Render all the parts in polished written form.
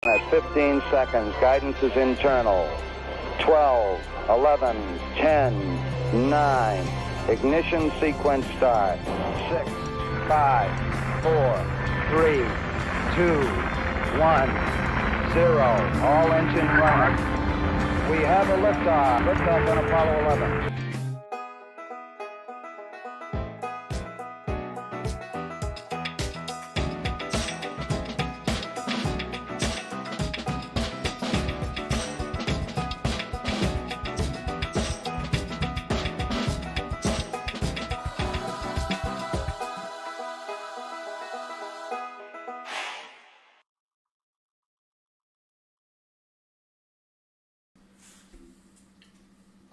At 15 seconds, guidance is internal. 12, 11, 10, 9. Ignition sequence start. 6, 5, 4, 3, 2, 1, 0. All engine running. We have a liftoff. Liftoff on Apollo 11.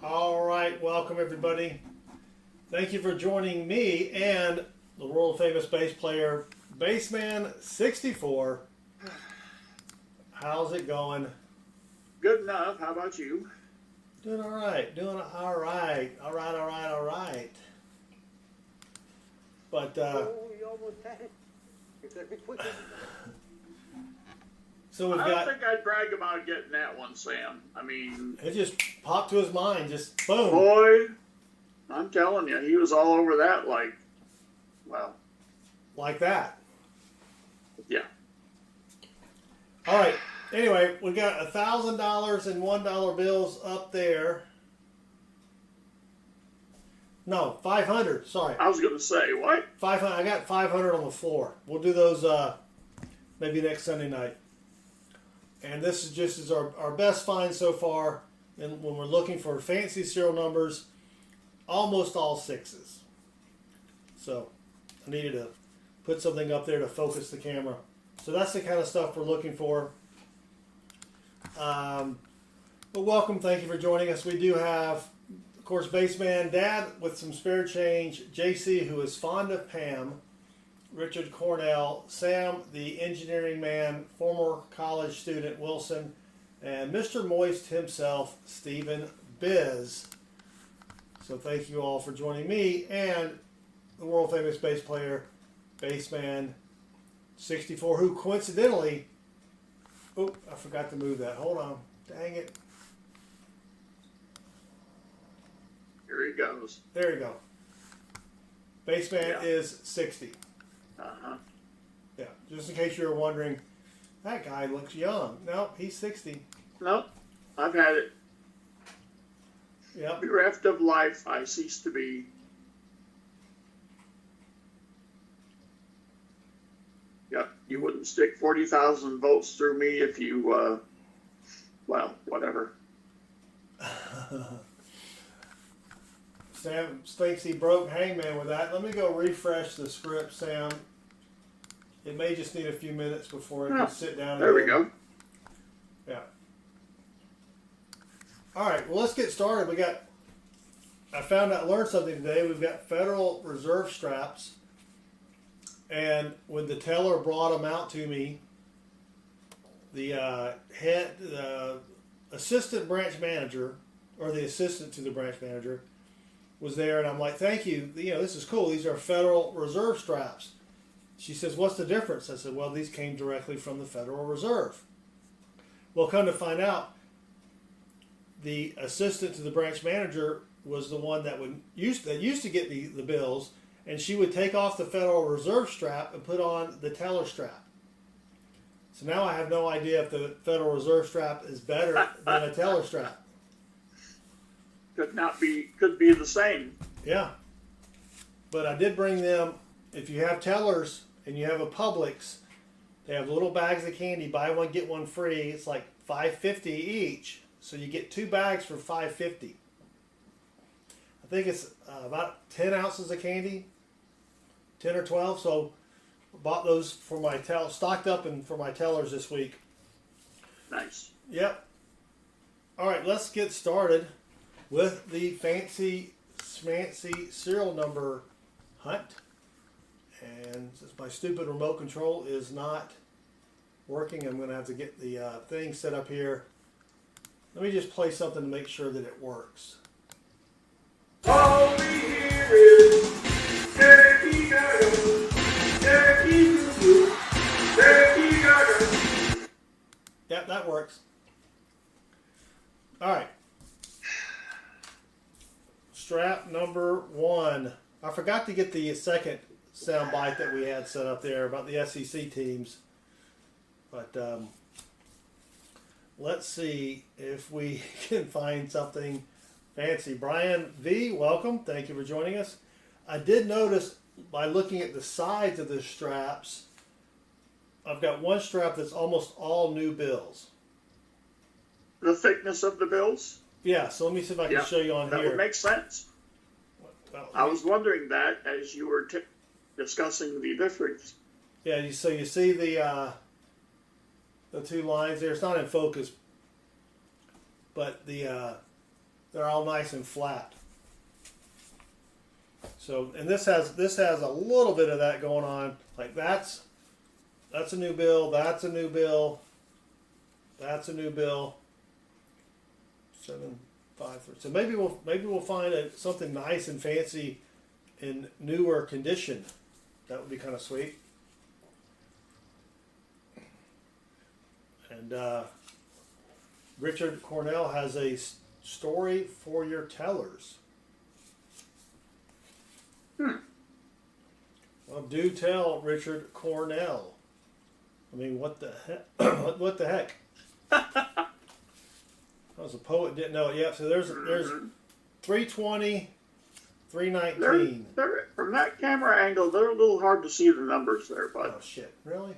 All right, welcome everybody. Thank you for joining me and the world famous bass player, Bassman64. How's it going? Good enough. How about you? Doing all right. Doing all right. All right. All right. All right. But you almost had it. so we've I got. don't think I'd brag about getting that one, Sam. I mean, It just popped to his mind. Just boom. boy, I'm telling you, he was all over that. Like, well, Like that. yeah. All right. Anyway, we got $1,000 and $1 bills up there. No, 500. Sorry, I was gonna say what? 500. I got 500 on the floor. We'll do those maybe next Sunday night. And this is just as our best find so far. And when we're looking for fancy serial numbers, almost all sixes. So I needed to put something up there to focus the camera. So that's the kind of stuff we're looking for. But welcome, thank you for joining us. We do have, of course, Bassman Dad with some spare change, JC, who is fond of Pam, Richard Cornell, Sam, the engineering man, former college student Wilson, and Mr. Moist himself, Stephen Biz. So thank you all for joining me and the world famous bass player, Bassman64, who coincidentally, oh, I forgot to move that. Hold on. Dang it. Here he goes. There you go. Bassman Yeah. is 60. Uh-huh. Yeah, just in case you were wondering, that guy looks young. No, he's 60. Nope. I've had it. Yep. Bereft of life, I cease to be. Yep. You wouldn't stick 40,000 volts through me if you, well, whatever. Sam thinks he broke Hangman with that. Let me go refresh the script, Sam. It may just need a few minutes before it can sit down. There we again. go. Yeah. All right, well, let's get started. I learned something today. We've got Federal Reserve straps. And when the teller brought them out to me, the assistant branch manager, or the assistant to the branch manager, was there, and I'm like, thank you, this is cool. These are Federal Reserve straps. She says, what's the difference? I said, well, these came directly from the Federal Reserve. Well, come to find out, the assistant to the branch manager was the one that used to get the bills, and she would take off the Federal Reserve strap and put on the teller strap. So now I have no idea if the Federal Reserve strap is better than a teller strap. Could be the same. Yeah. But I did bring them. If you have tellers and you have a Publix, they have little bags of candy. Buy one, get one free. It's like $5.50 each. So you get 2 bags for $5.50. I think it's about 10 ounces of candy, 10 or 12. So I bought those for my stocked up and for my tellers this week. Nice. Yep. All right, let's get started with the fancy schmancy serial number hunt. And since my stupid remote control is not working, I'm going to have to get the thing set up here. Let me just play something to make sure that it works. All we hear is Turkey Gaga, Turkey Gaga. forgot to get the second sound bite that we had set up there about the SEC teams. But let's see if we can find something fancy. Brian V, welcome. Thank you for joining us. I did notice by looking at the sides of the straps, I've got one strap that's almost all new bills. The thickness of the bills? Yeah, so let me see if I can show you on that here. That would make sense. Well, I was wondering that as you were discussing the difference. Yeah, so you see the two lines there. It's not in focus, but they're all nice and flat. So, and this has a little bit of that going on. Like that's a new bill. That's a new bill. That's a new bill. 7, 5, 3. So maybe we'll find something nice and fancy in newer condition. That would be kind of sweet. And Richard Cornell has a story for your tellers. Well, do tell, Richard Cornell. I mean, what the heck? What the heck? I was a poet, didn't know it yet. So there's 320, 319. They're, from that camera angle, they're a little hard to see the numbers there, but oh shit, really?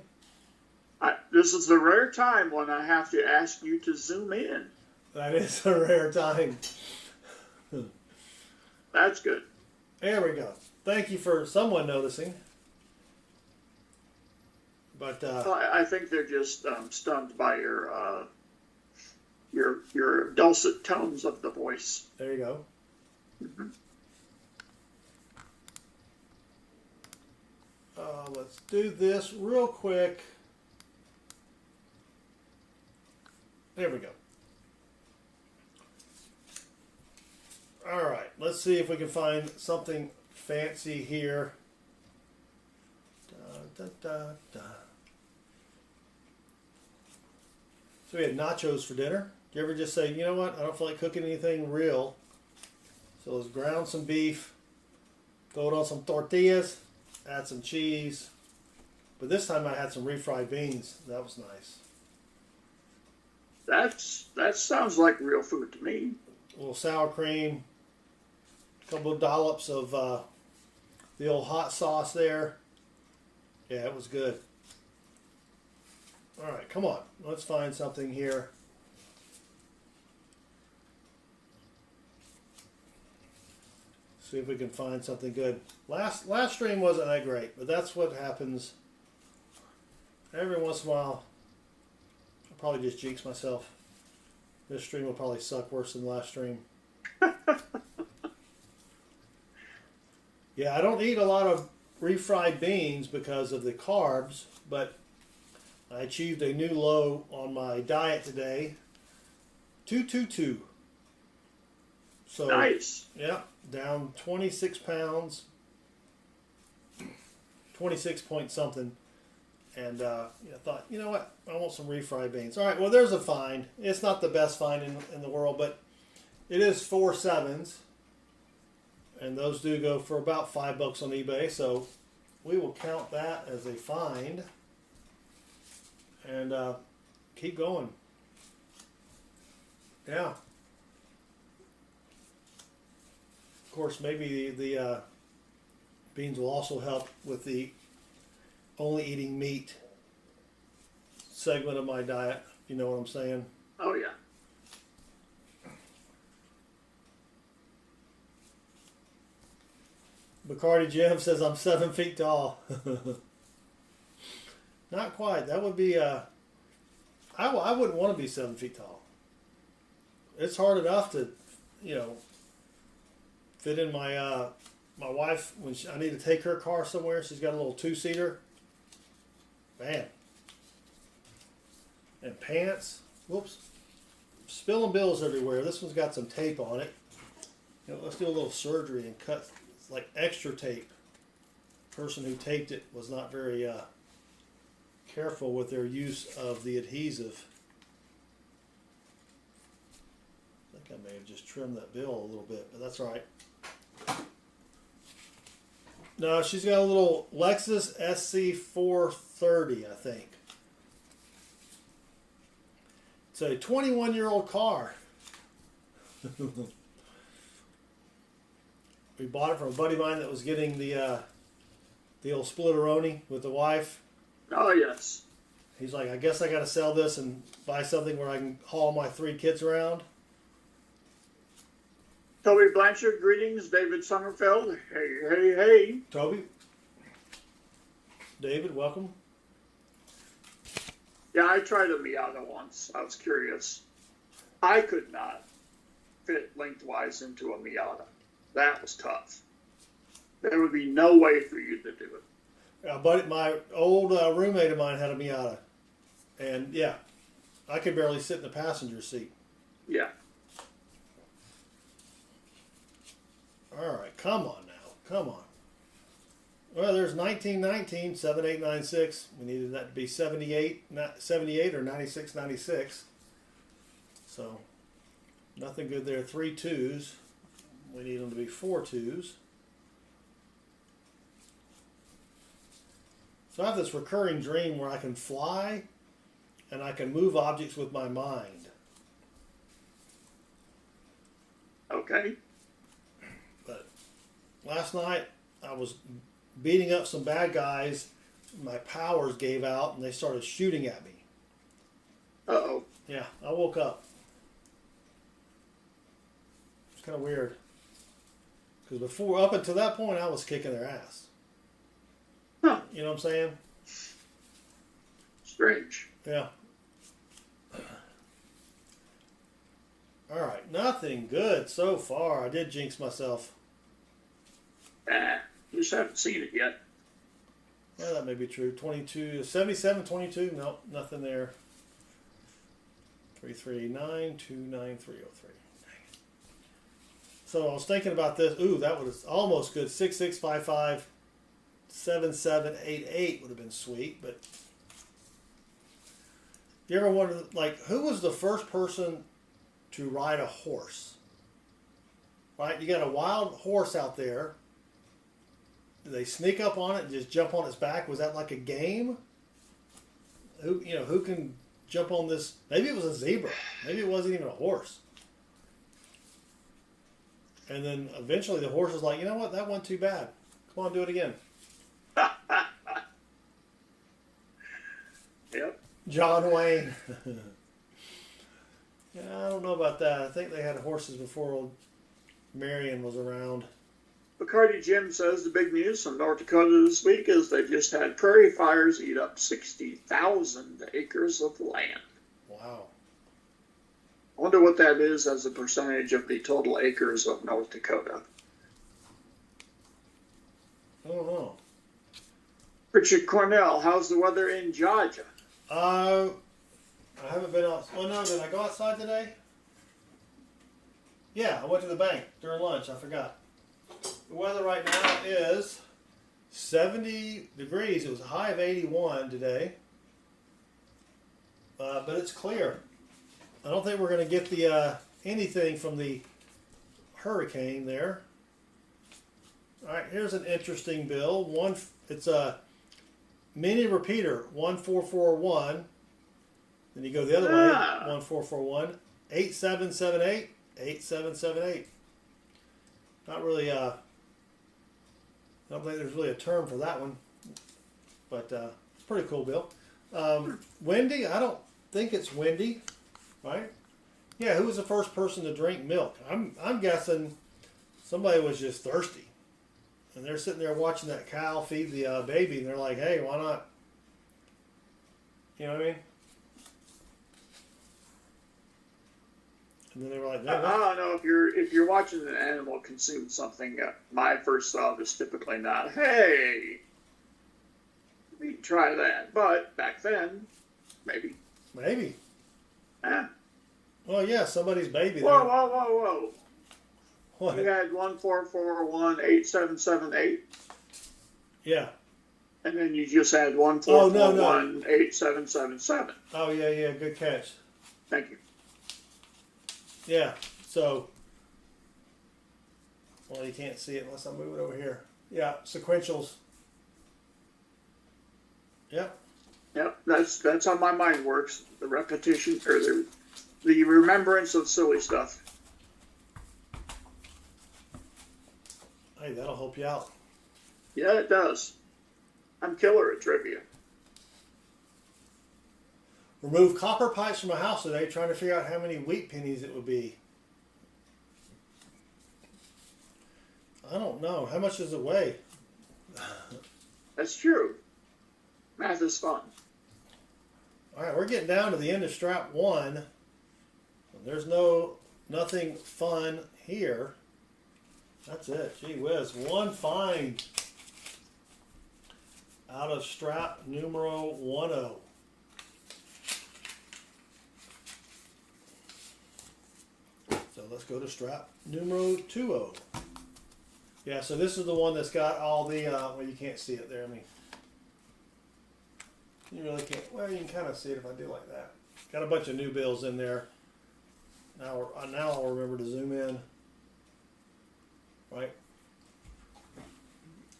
This is the rare time when I have to ask you to zoom in. That is a rare time. That's good. There we go. Thank you for someone noticing. But Well, I think they're just stunned by your dulcet tones of the voice. there you go. Let's do this real quick. There we go. All right, let's see if we can find something fancy here. Da, da, da, da. So we had nachos for dinner. Do you ever just say, you know what, I don't feel like cooking anything real, so let's ground some beef, throw it on some tortillas, add some cheese. But this time I had some refried beans. That was nice. That sounds like real food to me. A little sour cream, a couple of dollops of the old hot sauce there. Yeah, it was good. All right, come on. Let's find something here. See if we can find something good. Last stream wasn't that great, but that's what happens. Every once in a while, I'll probably just jinx myself. This stream will probably suck worse than the last stream. Yeah, I don't eat a lot of refried beans because of the carbs, but I achieved a new low on my diet today. 222. So Nice. yeah, down 26 pounds, 26 point something, and I thought, you know what, I want some refried beans. All right, well, there's a find. It's not the best find in the world, but it is 4 7s, and those do go for about $5 on eBay, so we will count that as a find, and keep going. Yeah. Of course, maybe the beans will also help with the only eating meat segment of my diet. You know what I'm saying? Oh, yeah. Bacardi Jim says I'm 7 feet tall. Not quite. That would be I wouldn't want to be 7 feet tall. It's hard enough to, fit in my my wife when I need to take her car somewhere. She's got a little 2-seater. Man. And pants. Whoops. Spilling bills everywhere. This one's got some tape on it. Let's do a little surgery and cut like extra tape. The person who taped it was not very careful with their use of the adhesive. I think I may have just trimmed that bill a little bit, but that's all right. No, she's got a little Lexus SC430, I think. It's a 21-year-old car. We bought it from a buddy of mine that was getting the old splitteroni with the wife. Oh, yes. He's like, I guess I got to sell this and buy something where I can haul my 3 kids around. Toby Blanchard, greetings. David Summerfield, hey, hey, hey. Toby. David, welcome. Yeah, I tried a Miata once. I was curious. I could not fit lengthwise into a Miata. That was tough. There would be no way for you to do it. But my old roommate of mine had a Miata. And yeah, I could barely sit in the passenger seat. Yeah. All right, come on now. Come on. Well, there's 1919, 7896. We needed that to be 78 or 9696. So, nothing good there. 3 2s. We need them to be 4 2s. So I have this recurring dream where I can fly and I can move objects with my mind. Okay. But last night I was beating up some bad guys. My powers gave out and they started shooting at me. Uh-oh. Yeah, I woke up. It's kind of weird. Because before, up until that point, I was kicking their ass. Huh. You know what I'm saying? Strange. Yeah. All right, nothing good so far. I did jinx myself. You just haven't seen it yet. Yeah, that may be true. 22, 77, 22. Nope, nothing there. 3389, 29303. So I was thinking about this. Ooh, that was almost good. 6655 7788 would have been sweet, but you ever wonder, like, who was the first person to ride a horse? Right? You got a wild horse out there. Do they sneak up on it and just jump on its back? Was that like a game? Who can jump on this? Maybe it was a zebra. Maybe it wasn't even a horse. And then eventually the horse was like, you know what? That wasn't too bad. Come on, do it again. Yep. John Wayne. Yeah, I don't know about that. I think they had horses before old Marion was around. Bacardi Jim says the big news from North Dakota this week is they've just had prairie fires eat up 60,000 acres of land. Wow. I wonder what that is as a percentage of the total acres of North Dakota. I don't know. Richard Cornell, how's the weather in Georgia? I haven't been out. Oh no, did I go outside today? Yeah, I went to the bank during lunch. I forgot. The weather right now is 70 degrees. It was a high of 81 today. But it's clear. I don't think we're going to get the anything from the hurricane there. All right, here's an interesting bill. It's a mini repeater, 1441. Then you go the other way, 1441, 8778, 8778. Not really, I don't think there's really a term for that one, but it's a pretty cool bill. Windy, I don't think it's windy, right? Yeah, who was the first person to drink milk? I'm guessing somebody was just thirsty. And they're sitting there watching that cow feed the baby, and they're like, hey, why not? You know what I mean? And then they were like, no, I don't know if you're watching an animal consume something. My first thought is typically not, hey, we can try that. But back then, maybe. Maybe. Eh. Well, yeah, somebody's baby. Whoa, whoa, whoa, whoa. What? You had 14418778. Yeah. And then you just had 14418777. Oh, yeah, good catch. Thank you. Yeah, so, well, you can't see it unless I move it over here. Yeah, sequentials. Yep. Yep, that's how my mind works. The repetition or the remembrance of silly stuff. Hey, that'll help you out. Yeah, it does. I'm killer at trivia. Remove copper pipes from a house today, trying to figure out how many wheat pennies it would be. I don't know. How much does it weigh? That's true. Math is fun. All right, we're getting down to the end of strap 1. There's nothing fun here. That's it. Gee whiz. One find out of strap numero 10. So let's go to strap numero 20. Yeah, so this is the one that's got all the, well, you can't see it there. I mean, you really can't, well, you can kind of see it if I do like that. Got a bunch of new bills in there. Now I'll remember to zoom in. Right.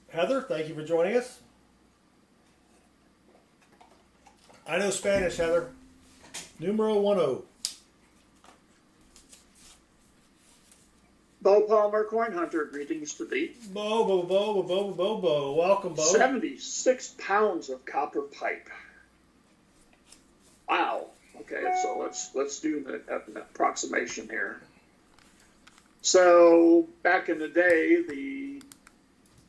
Heather, thank you for joining us. I know Spanish, Heather. Numero 10. Bo Palmer, Coin Hunter, greetings to thee. Bo. Welcome, Bo. 76 pounds of copper pipe. Wow. Okay, so let's do an approximation here. So back in the day,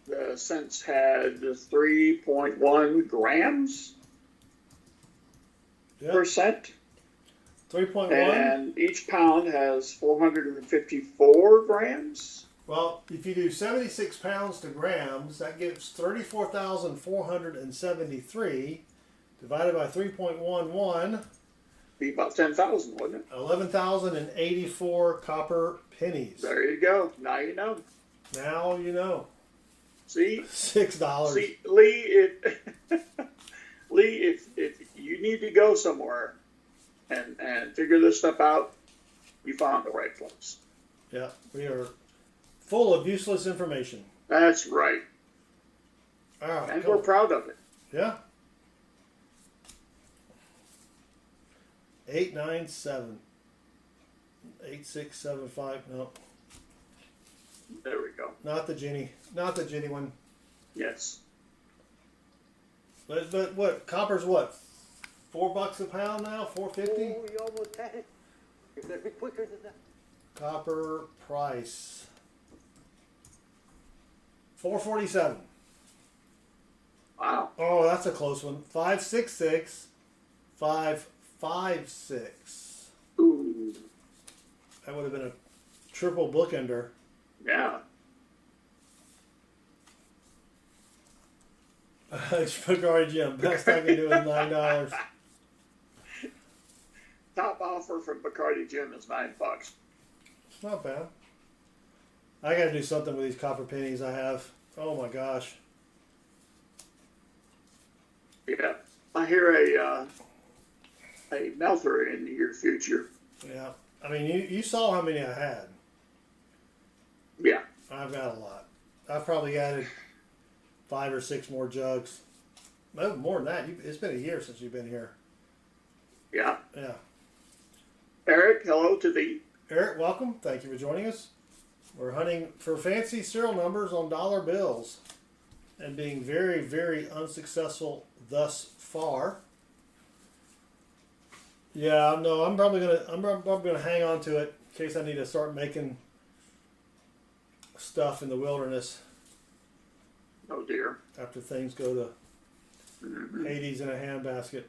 the cents had 3.1 grams per cent. 3.1. And each pound has 454 grams. Well, if you do 76 pounds to grams, that gives 34,473 divided by 3.11. Be about 10,000, wouldn't it? 11,084 copper pennies. There you go. Now you know. Now you know. See? $6. See, Lee, if you need to go somewhere and figure this stuff out, you found the right place. Yeah, we are full of useless information. That's right. All right, And we're proud of it. Yeah. 897. 8675. No, There we go. not the Jenny. Not the Jenny one. Yes. But what? Copper's what? $4 a pound now? $4.50? Oh, you almost had it. You better be quicker than that. Copper price. $4.47. Wow. Oh, that's a close one. 566. 556. Ooh. That would have been a triple bookender. Yeah. Bacardi Jim. Best I can do is $9. Top offer from Bacardi Jim is $9. It's not bad. I got to do something with these copper pennies I have. Oh my gosh. Yeah. I hear a melter in the near future. Yeah. I mean, you saw how many I had. Yeah. I've got a lot. I've probably added 5 or 6 more jugs. No, more than that. It's been a year since you've been here. Yeah. Yeah. Eric, hello to thee. Eric, welcome. Thank you for joining us. We're hunting for fancy serial numbers on dollar bills and being very, very unsuccessful thus far. Yeah, no, I'm probably gonna hang on to it in case I need to start making stuff in the wilderness Oh dear. after things go to Hades in a handbasket.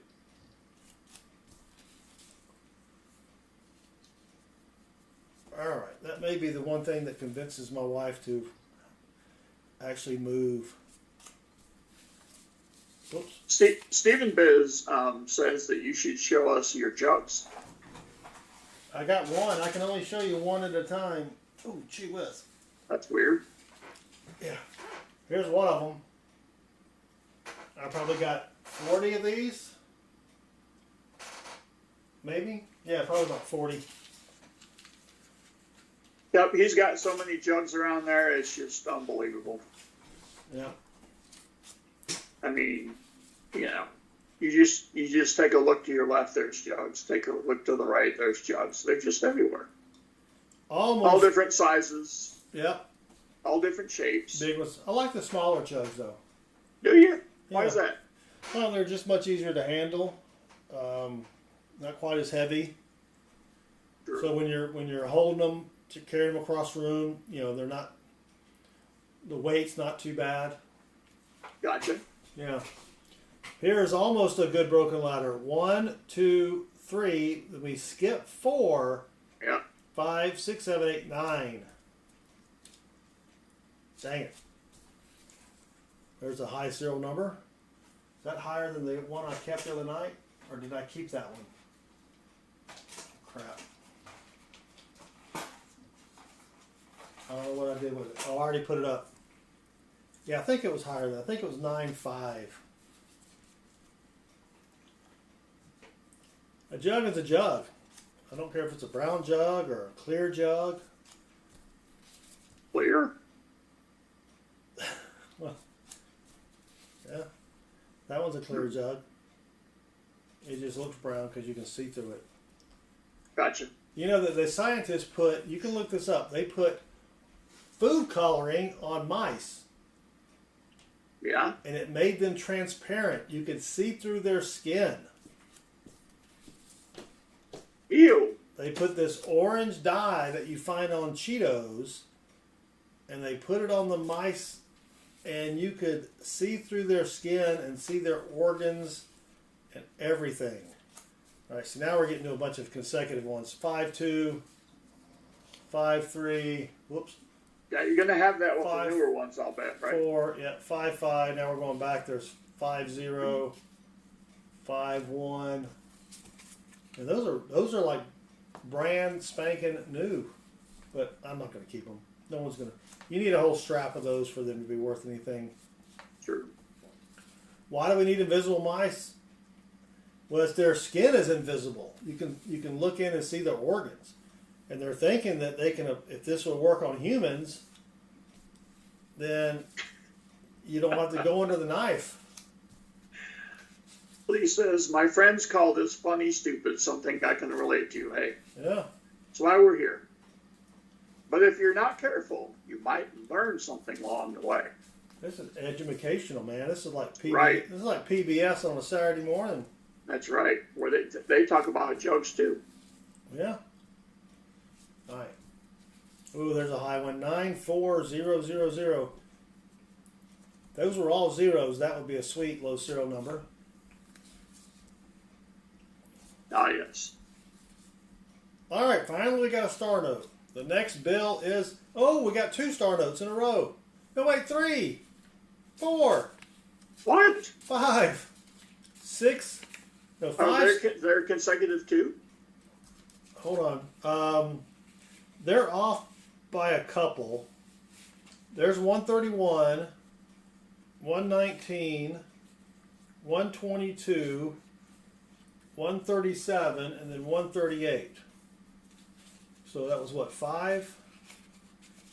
All right, that may be the one thing that convinces my wife to actually move. Oops. Stephen Biz says that you should show us your jugs. I got one. I can only show you one at a time. Oh, gee whiz. That's weird. Yeah. Here's one of them. I probably got 40 of these. Maybe? Yeah, probably about 40. Yep, he's got so many jugs around there, it's just unbelievable. Yeah. I mean, you know, you just take a look to your left, there's jugs. Take a look to the right, there's jugs. They're just everywhere. Almost. All different sizes. Yep. All different shapes. Big ones. I like the smaller jugs though. Do you? Why Yeah. is that? Well, they're just much easier to handle. Not quite as heavy. Sure. So when you're holding them to carry them across the room, you know, they're not. The weight's not too bad. Gotcha. Yeah. Here's almost a good broken ladder. 1, 2, 3. We skip 4. Yeah. 5, 6, 7, 8, 9. Dang it. There's a high serial number. Is that higher than the one I kept the other night? Or did I keep that one? Crap. I don't know what I did with it. Oh, I already put it up. Yeah, I think it was higher than that. I think it was 9.5. A jug is a jug. I don't care if it's a brown jug or a clear jug. Clear? Well, yeah. That one's a clear jug. It just looks brown because you can see through it. Gotcha. You know that the scientists put, you can look this up, they put food coloring on mice. Yeah. And it made them transparent. You could see through their skin. Ew. They put this orange dye that you find on Cheetos, and they put it on the mice, and you could see through their skin and see their organs and everything. All right, so now we're getting to a bunch of consecutive ones. 5, 2, 5, 3, whoops. Yeah, you're going to have that with 5, the newer ones, I'll bet, right? 4, yeah, 5, 5. Now we're going back. There's 5, 0, 5, 1. And those are like brand spanking new, but I'm not going to keep them. No one's going to. You need a whole strap of those for them to be worth anything. Sure. Why do we need invisible mice? Well, it's their skin is invisible. You can look in and see their organs, and they're thinking that they can. If this will work on humans, then you don't have to go under the knife. Lee says, my friends call this funny, stupid, something I can relate to. Hey, Yeah. that's why we're here. But if you're not careful, you might learn something along the way. This is educational, man. This is like Right. This is like PBS on a Saturday morning. That's right. Where they talk about jokes too. Yeah. All right. Ooh, there's a high one. 94000. Those were all zeros. That would be a sweet low serial number. Ah, yes. All right. Finally, we got a star note. The next bill is. Oh, we got 2 star notes in a row. No, wait, 3, 4, What? 5, 6. No, Are 5. they're consecutive too? Hold on. They're off by a couple. There's 131, 119, 122, 137, and then 138. So that was what, 5?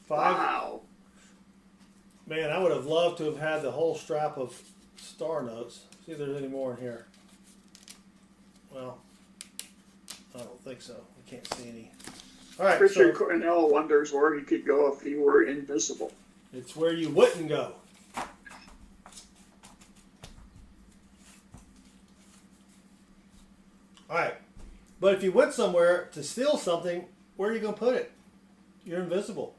5? Wow. Man, I would have loved to have had the whole strap of star notes. See if there's any more in here. Well, I don't think so. I can't see any. All right, Richard so Cornell wonders where he could go if he were invisible. it's where you wouldn't go. All right, but if you went somewhere to steal something, where are you going to put it? You're invisible.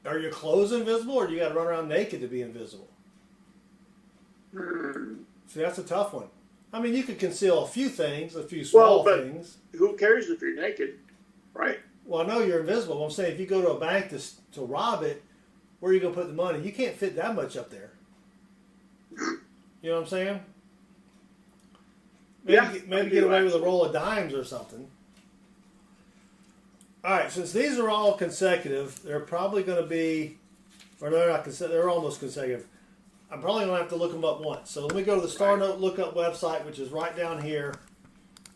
Are your clothes invisible, or do you got to run around naked to be invisible? See, that's a tough one. I mean, you could conceal a few things, a few small things. Who cares if you're naked, right? Well, I know you're invisible. I'm saying if you go to a bank to rob it, where are you going to put the money? You can't fit that much up there. You know what I'm saying? Maybe get away with a roll of dimes or something. All right, since these are all consecutive, they're probably going to be, or they're not consecutive, they're almost consecutive. I'm probably going to have to look them up once. So let me go to the Star Note Lookup website, which is right down here,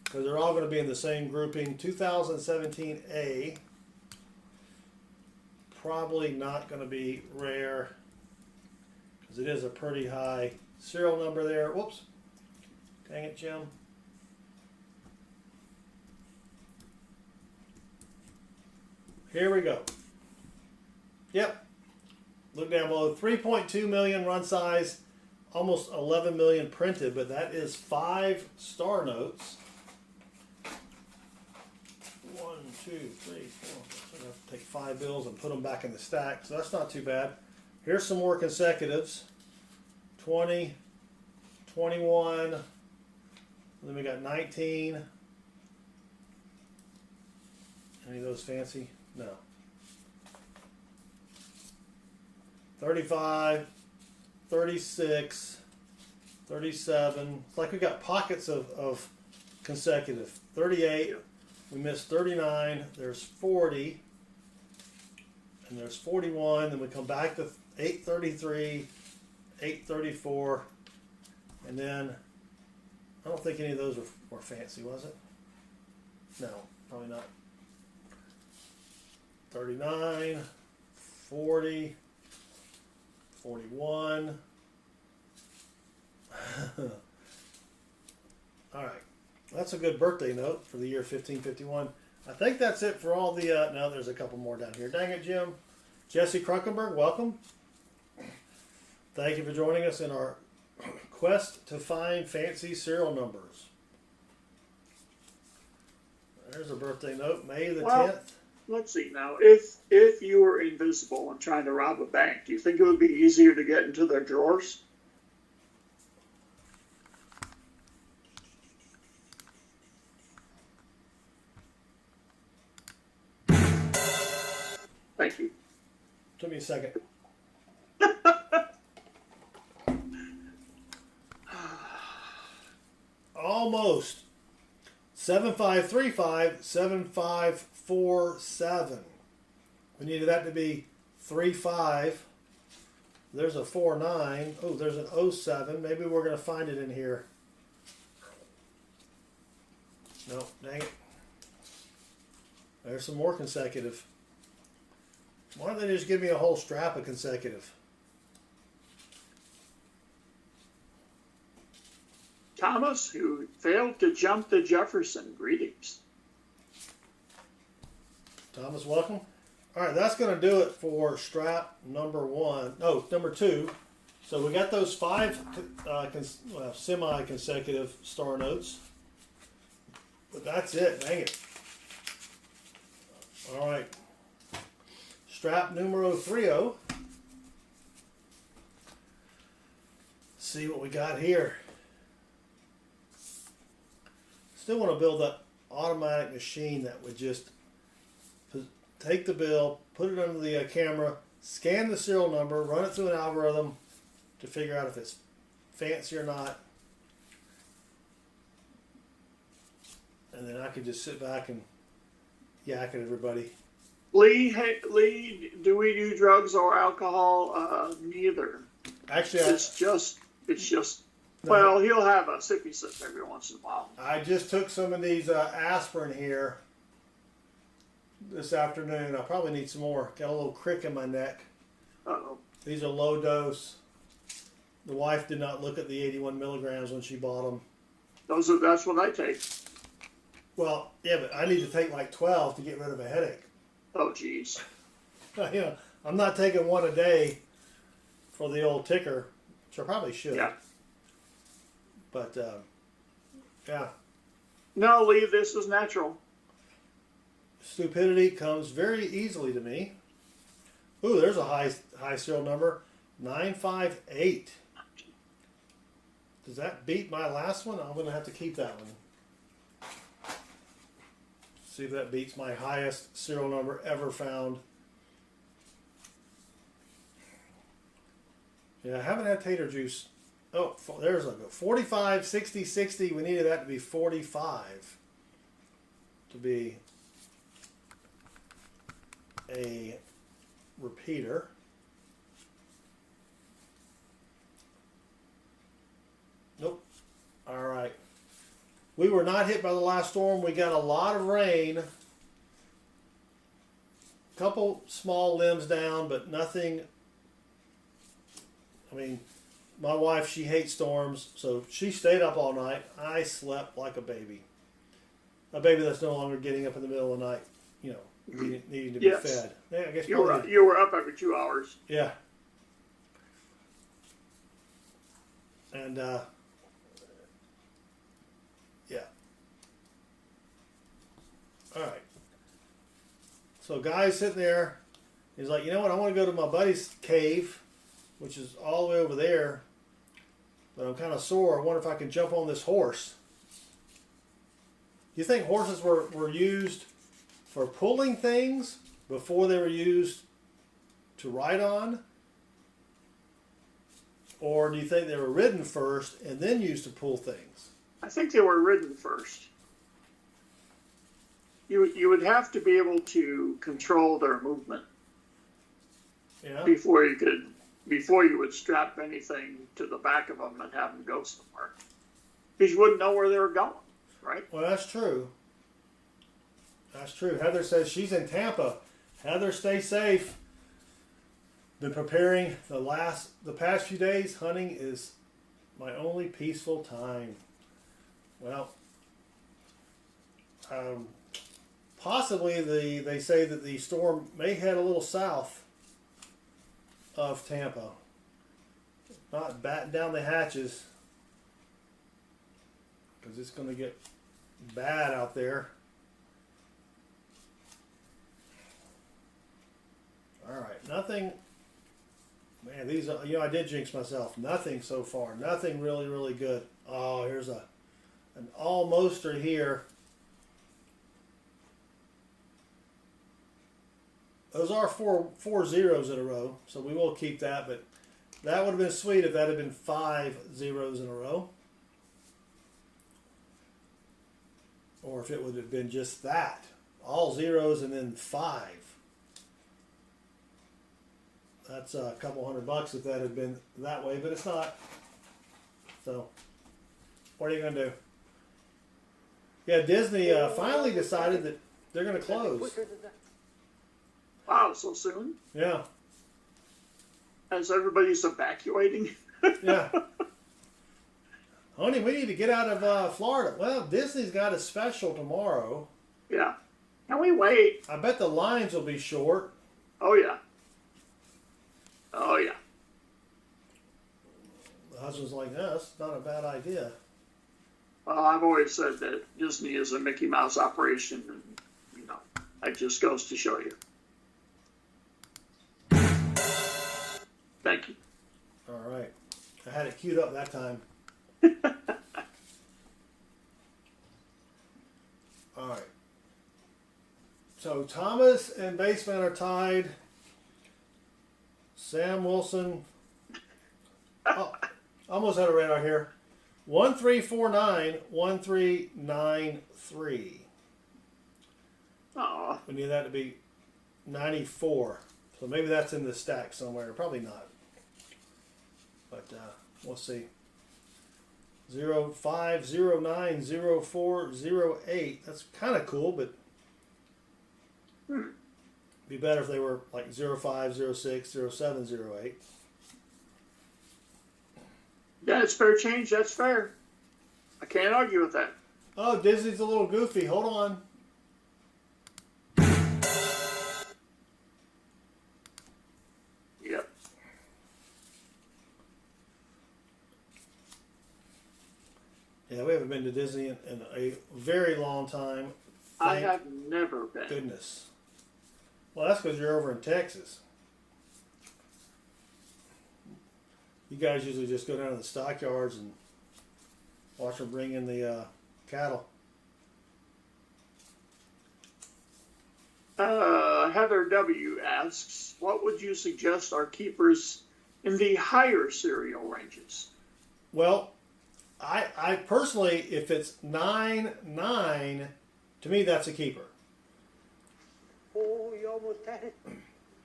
because they're all going to be in the same grouping. 2017A, probably not going to be rare. because it is a pretty high serial number there. Whoops. Dang it, Jim. Here we go. Yep. Look down below. 3.2 million run size, almost 11 million printed, but that is 5 star notes. 1, 2, 3, 4. So I have to take 5 bills and put them back in the stack, so that's not too bad. Here's some more consecutives. 20, 21, then we got 19. Any of those fancy? No. 35, 36, 37. It's like we got pockets of consecutive. 38, we missed 39, there's 40, and there's 41, then we come back to 833, 834, and then I don't think any of those were fancy, was it? No, probably not. 39, 40, 41. All right, that's a good birthday note for the year 1551. I think that's it for all the, no, there's a couple more down here. Dang it, Jim. Jesse Kruckenberg, welcome. Thank you for joining us in our quest to find fancy serial numbers. There's a birthday note, May the 10th. Let's see now. If you were invisible and trying to rob a bank, do you think it would be easier to get into their drawers? Thank you. Took me a second. Almost. 7535, 7547. We needed that to be 35. There's a 49. Oh, there's an 07. Maybe we're going to find it in here. No, dang it. There's some more consecutive. Why don't they just give me a whole strap of consecutive? Thomas, who failed to jump the Jefferson. Greetings. Thomas, welcome. All right, that's going to do it for strap number 1. No, number 2. So we got those 5 semi-consecutive star notes. But that's it. Dang it. All right. Strap numero 30. See what we got here. Still want to build that automatic machine that would just take the bill, put it under the camera, scan the serial number, run it through an algorithm to figure out if it's fancy or not. And then I could just sit back and yak at everybody. Lee, do we do drugs or alcohol? Neither. Actually, it's just. No. Well, he'll have a sippy sip every once in a while. I just took some of these aspirin here this afternoon. I probably need some more. Got a little crick in my neck. Uh-oh. These are low dose. The wife did not look at the 81 milligrams when she bought them. That's what I take. Well, yeah, but I need to take like 12 to get rid of a headache. Oh, geez. You know, I'm not taking one a day for the old ticker, which I probably should. Yeah. But, yeah. No, Lee, this is natural. Stupidity comes very easily to me. Ooh, there's a high serial number. 958. Does that beat my last one? I'm going to have to keep that one. See if that beats my highest serial number ever found. Yeah, I haven't had tater juice. Oh, there's a go. 45, 60, 60. We needed that to be 45 to be a repeater. Nope. All right. We were not hit by the last storm. We got a lot of rain. A couple small limbs down, but nothing I mean, my wife, she hates storms, so she stayed up all night. I slept like a baby. A baby that's no longer getting up in the middle of the night, you know, needing to be Yes. fed. Yeah, I guess You were up every 2 hours. Yeah. And, yeah. All right. So, guy's sitting there. He's like, you know what? I want to go to my buddy's cave, which is all the way over there. But I'm kind of sore. I wonder if I can jump on this horse. Do you think horses were used for pulling things before they were used to ride on? Or do you think they were ridden first and then used to pull things? I think they were ridden first. You would have to be able to control their movement Yeah. before you would strap anything to the back of them and have them go somewhere. Because you wouldn't know where they were going, right? Well, that's true. That's true. Heather says she's in Tampa. Heather, stay safe. Been preparing the past few days. Hunting is my only peaceful time. Well, possibly they say that the storm may head a little south of Tampa. Not batten down the hatches because it's going to get bad out there. All right, nothing. Man, these are, I did jinx myself. Nothing so far. Nothing really, really good. Oh, here's an almoster here. Those are four zeros in a row, so we will keep that, but that would have been sweet if that had been 5 zeros in a row. Or if it would have been just that. All zeros and then 5. That's a couple $100 if that had been that way, but it's not. So, what are you going to do? Yeah, Disney finally decided that they're going to close. Wow, so soon? Yeah. As everybody's evacuating? Yeah. Honey, we need to get out of Florida. Well, Disney's got a special tomorrow. Yeah. Can we wait? I bet the lines will be short. Oh, yeah. Oh, yeah. The husband's like, no, that's not a bad idea. Well, I've always said that Disney is a Mickey Mouse operation, and, that just goes to show you. Thank you. All right. I had it queued up that time. All right. So Thomas and Baseman are tied. Sam Wilson. Oh, almost had a radar here. 1349, 1393. Aw. We need that to be 94. So maybe that's in the stack somewhere. Probably not. But we'll see. 05, 09, 04, 08. That's kind of cool, but be better if they were like 05, 06, 07, 08. Yeah, it's fair change. That's fair. I can't argue with that. Oh, Disney's a little goofy. Hold on. Yep. Yeah, we haven't been to Disney in a very long time. I Thank have never been. goodness. Well, that's because you're over in Texas. You guys usually just go down to the stockyards and watch them bring in the cattle. Heather W. asks, what would you suggest are keepers in the higher serial ranges? Well, I personally, if it's 9-9, to me that's a keeper. Oh, you almost had it.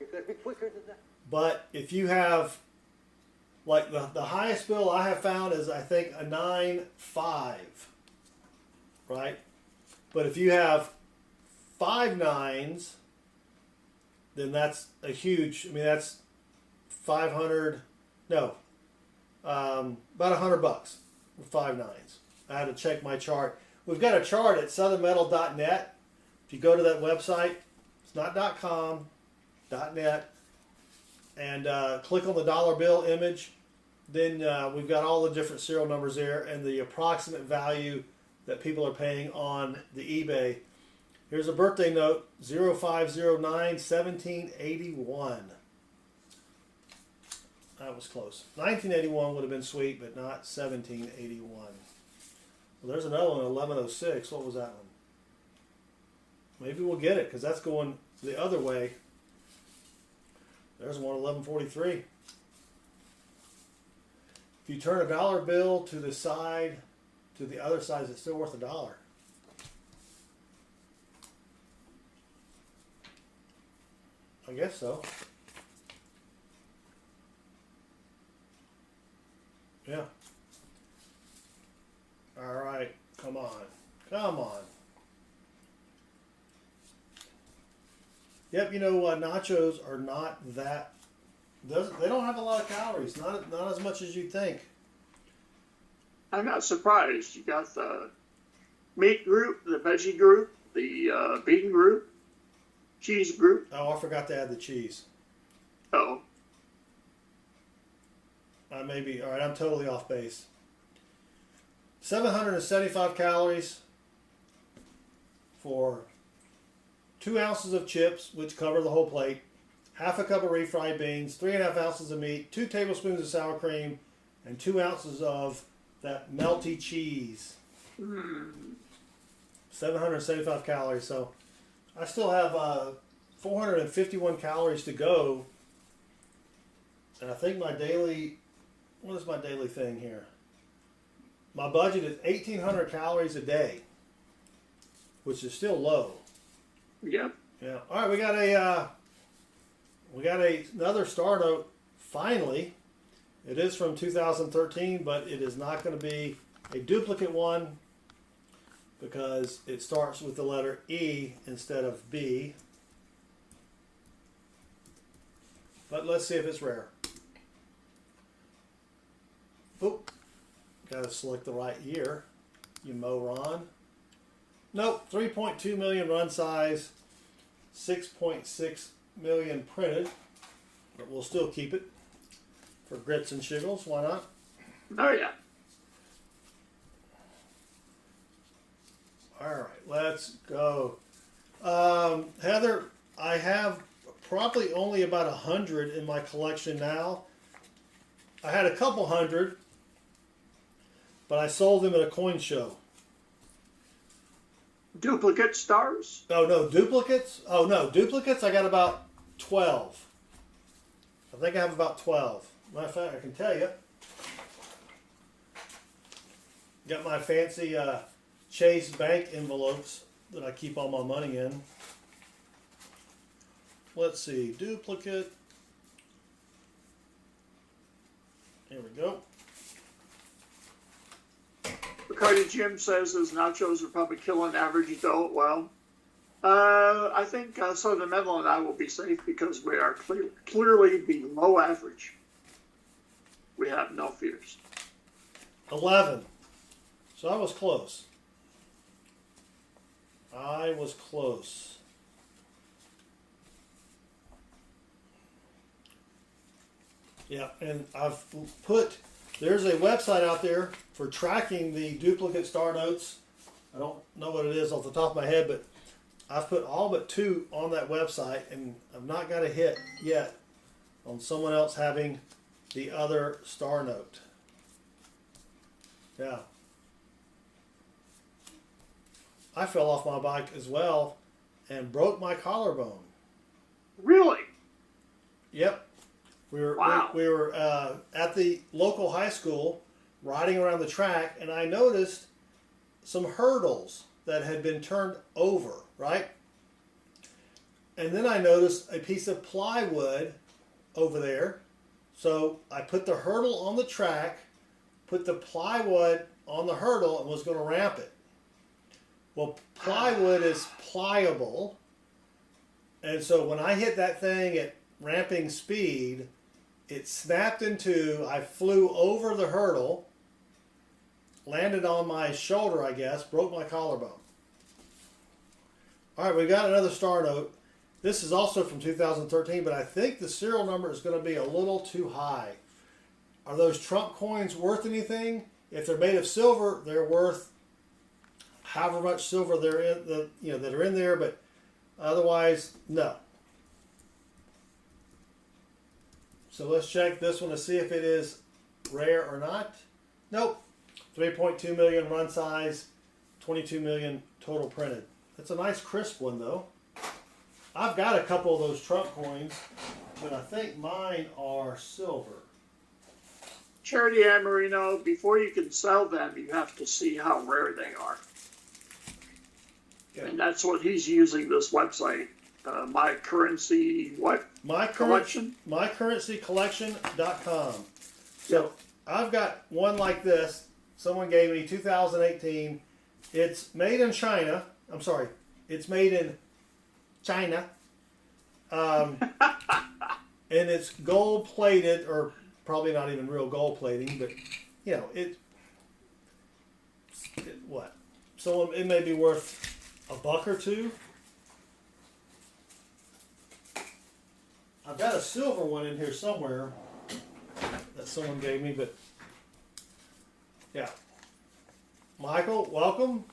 You gotta be quicker than that. But if you have, like the highest bill I have found is I think a 9-5, right? But if you have 5 9s, then that's a huge, I mean that's 500, no, About $100 with 5 nines. I had to check my chart. We've got a chart at southernmetal.net. If you go to that website, it's not .com, .net, and click on the dollar bill image. Then we've got all the different serial numbers there and the approximate value that people are paying on the eBay. Here's a birthday note, 0509-1781. That was close. 1981 would have been sweet, but not 1781. Well, there's another one, 1106. What was that one? Maybe we'll get it, because that's going the other way. There's one, 1143. If you turn a dollar bill to the side, to the other side, it's still worth $1. I guess so. Yeah. All right. Come on. Come on. Yep, you know, nachos are not that... They don't have a lot of calories. Not as much as you'd think. I'm not surprised. You got the meat group, the veggie group, the bean group, cheese group. Oh, I forgot to add the cheese. Oh. Maybe, all right, I'm totally off base. 775 calories for 2 ounces of chips, which cover the whole plate, half a cup of refried beans, 3.5 ounces of meat, 2 tablespoons of sour cream, and 2 ounces of that melty cheese. 775 calories. So I still have 451 calories to go. And I think my daily, what is my daily thing here? My budget is 1,800 calories a day, which is still low. Yep. Yeah. All right, we got another star note. Finally, it is from 2013, but it is not going to be a duplicate one because it starts with the letter E instead of B. But let's see if it's rare. Oop. Got to select the right year. You moron. Nope. 3.2 million run size. 6.6 million printed. But we'll still keep it for grits and shiggles. Why not? Oh, yeah. All right. Let's go. Heather, I have probably only about 100 in my collection now. I had a couple hundred, but I sold them at a coin show. Duplicate stars? Oh, no, duplicates? Oh, no, duplicates I got about 12. I think I have about 12. Matter of fact, I can tell you. Got my fancy Chase Bank envelopes that I keep all my money in. Let's see, duplicate. Here we go. Ricardo Jim says his nachos are probably killing average adult. Well, I think Southern Metal and I will be safe because we are clearly below average. We have no fears. 11. So I was close. I was close. Yeah, and I've put, there's a website out there for tracking the duplicate star notes. I don't know what it is off the top of my head, but I've put all but 2 on that website, and I've not got a hit yet on someone else having the other star note. Yeah. I fell off my bike as well and broke my collarbone. Really? Yep. We were at the local high school riding around the track, and I noticed some hurdles that had been turned over, right? And then I noticed a piece of plywood over there. So I put the hurdle on the track, put the plywood on the hurdle, and was going to ramp it. Well, plywood is pliable, and so when I hit that thing at ramping speed, It snapped in two. I flew over the hurdle, landed on my shoulder, I guess, broke my collarbone. All right, we got another star note. This is also from 2013, but I think the serial number is going to be a little too high. Are those Trump coins worth anything? If they're made of silver, they're worth however much silver they're in, that are in there, but otherwise, no. So let's check this one to see if it is rare or not. Nope. 3.2 million run size, 22 million total printed. That's a nice crisp one though. I've got a couple of those Trump coins, but I think mine are silver. Charity Amarino, before you can sell them, you have to see how rare they are. Okay. And that's what he's using this website. My currency, what? Collection? MyCurrencyCollection.com. So I've got one like this. Someone gave me 2018. It's made in China. I'm sorry. It's made in China. And it's gold plated, or probably not even real gold plating, but you know, what? So it may be worth $1 or $2. I've got a silver one in here somewhere that someone gave me, but yeah. Michael, welcome.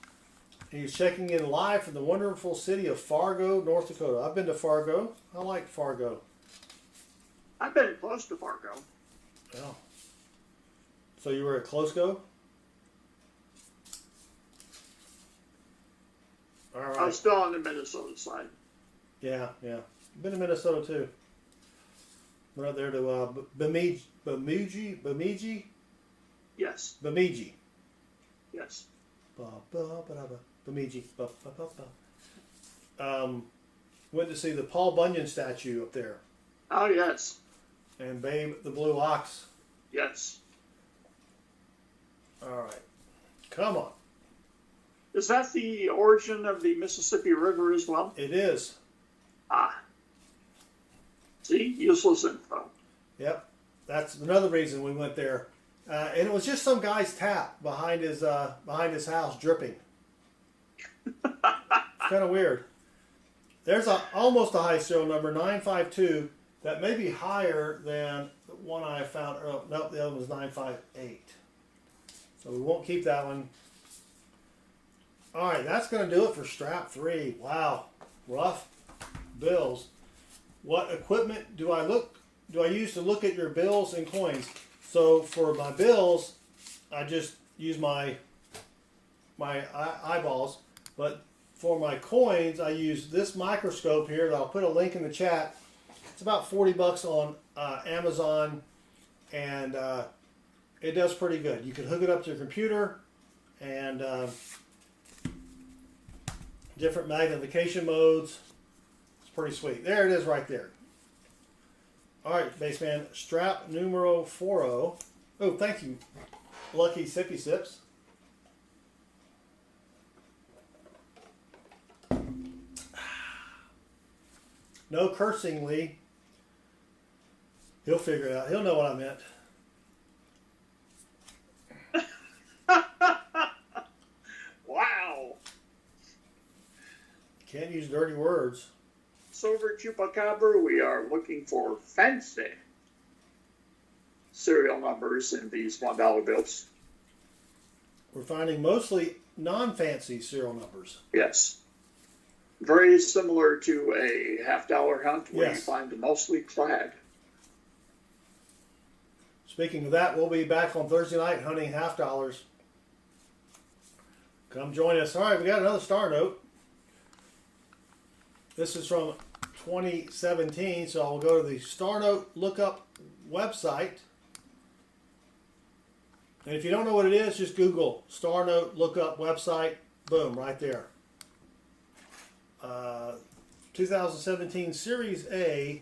He's checking in live from the wonderful city of Fargo, North Dakota. I've been to Fargo. I like Fargo. I've been close to Fargo. Yeah. So you were at Closco? All right. I was still on the Minnesota side. Yeah. Been to Minnesota too. Went up there to Bemidji. Yes. Bemidji. Yes. Bemidji. Went to see the Paul Bunyan statue up there. Oh, yes. And Babe the Blue Ox. Yes. All right. Come on. Is that the origin of the Mississippi River as well? It is. Ah. See? Useless info. Yep. That's another reason we went there. And it was just some guy's tap behind his house dripping. Kind of weird. There's almost a high serial number, 952, that may be higher than the one I found earlier. Nope, the other one was 958. So we won't keep that one. All right, that's going to do it for strap 3. Wow, rough bills. What equipment do I use to look at your bills and coins? So for my bills, I just use my eyeballs, but for my coins, I use this microscope here that I'll put a link in the chat. It's about $40 on Amazon, and it does pretty good. You can hook it up to your computer, and different magnification modes. It's pretty sweet. There it is right there. All right, Baseman, strap numero 40. Oh, thank you, Lucky Sippy Sips. No cursing, Lee. He'll figure it out. He'll know what I meant. Wow. Can't use dirty words. Silver Chupacabra, we are looking for fancy serial numbers in these $1 bills. We're finding mostly non-fancy serial numbers. Yes. Very similar to a $half hunt where Yes. you find mostly clad. Speaking of that, we'll be back on Thursday night hunting $half. Come join us. All right, we got another star note. This is from 2017, so I'll go to the Star Note Lookup website. And if you don't know what it is, just Google Star Note Lookup website. Boom, right there. 2017 Series A.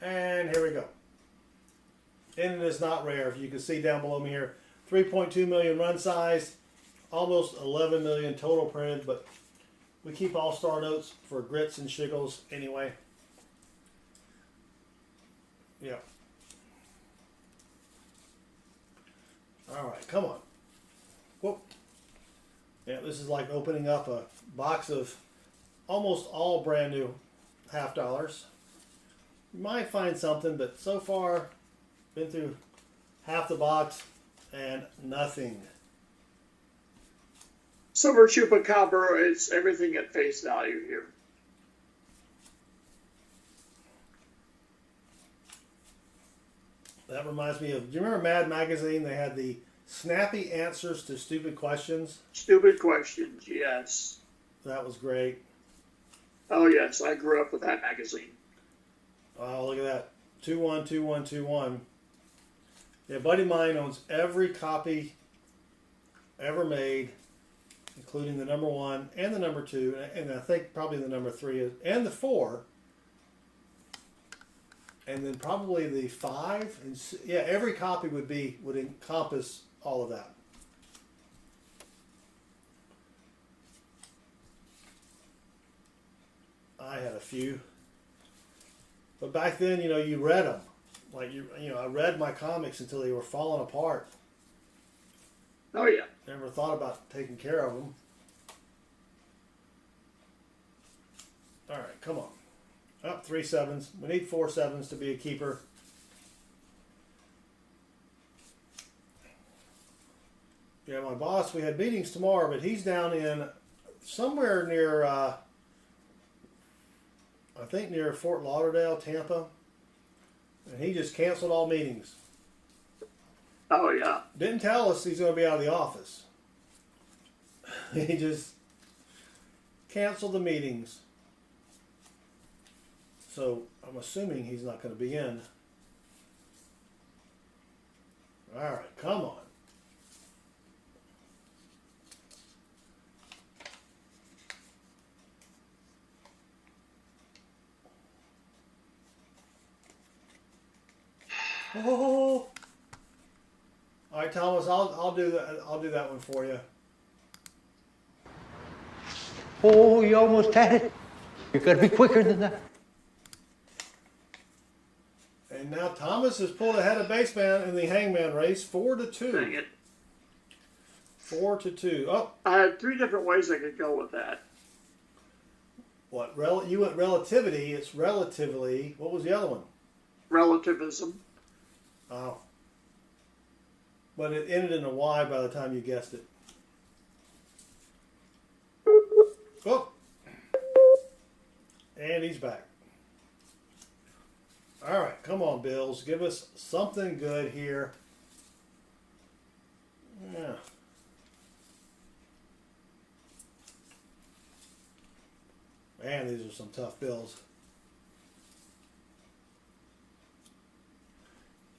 And here we go. And it is not rare. If you can see down below me here, 3.2 million run size, almost 11 million total printed, but we keep all star notes for grits and shiggles anyway. Yeah. All right, come on. Whoop. Yeah, this is like opening up a box of almost all brand new half dollars. You might find something, but so far, been through half the box and nothing. Silver chupacabra, it's everything at face value here. That reminds me of, do you remember Mad Magazine? They had the snappy answers to stupid questions. Stupid questions, yes. That was great. Oh, yes, I grew up with that magazine. Oh, look at that. 212121. Yeah, a buddy of mine owns every copy ever made, including the number 1 and the number 2, and I think probably the number 3 and the 4, and then probably the 5. And yeah, every copy would encompass all of that. I had a few, but back then, you know, you read them. Like I read my comics until they were falling apart. Oh, yeah. Never thought about taking care of them. All right, come on. Up 3 7s. We need 4 7s to be a keeper. Yeah, my boss, we had meetings tomorrow, but he's down in somewhere near, I think near Fort Lauderdale, Tampa. And he just canceled all meetings. Oh, yeah. Didn't tell us he's going to be out of the office. He just canceled the meetings. So I'm assuming he's not going to be in. All right, come on. Oh. All right, Thomas, I'll do that. I'll do that one for you. Oh, you almost had it. You gotta be quicker than that. And now Thomas has pulled ahead of Baseman in the hangman race, 4-2. Dang it. 4-2. Oh, I had 3 different ways I could go with that. what? You went relativity. It's relatively. What was the other one? Relativism. Oh. But it ended in a Y by the time you guessed it. Oh. And he's back. All right, come on, Bills. Give us something good here. Yeah. Man, these are some tough bills.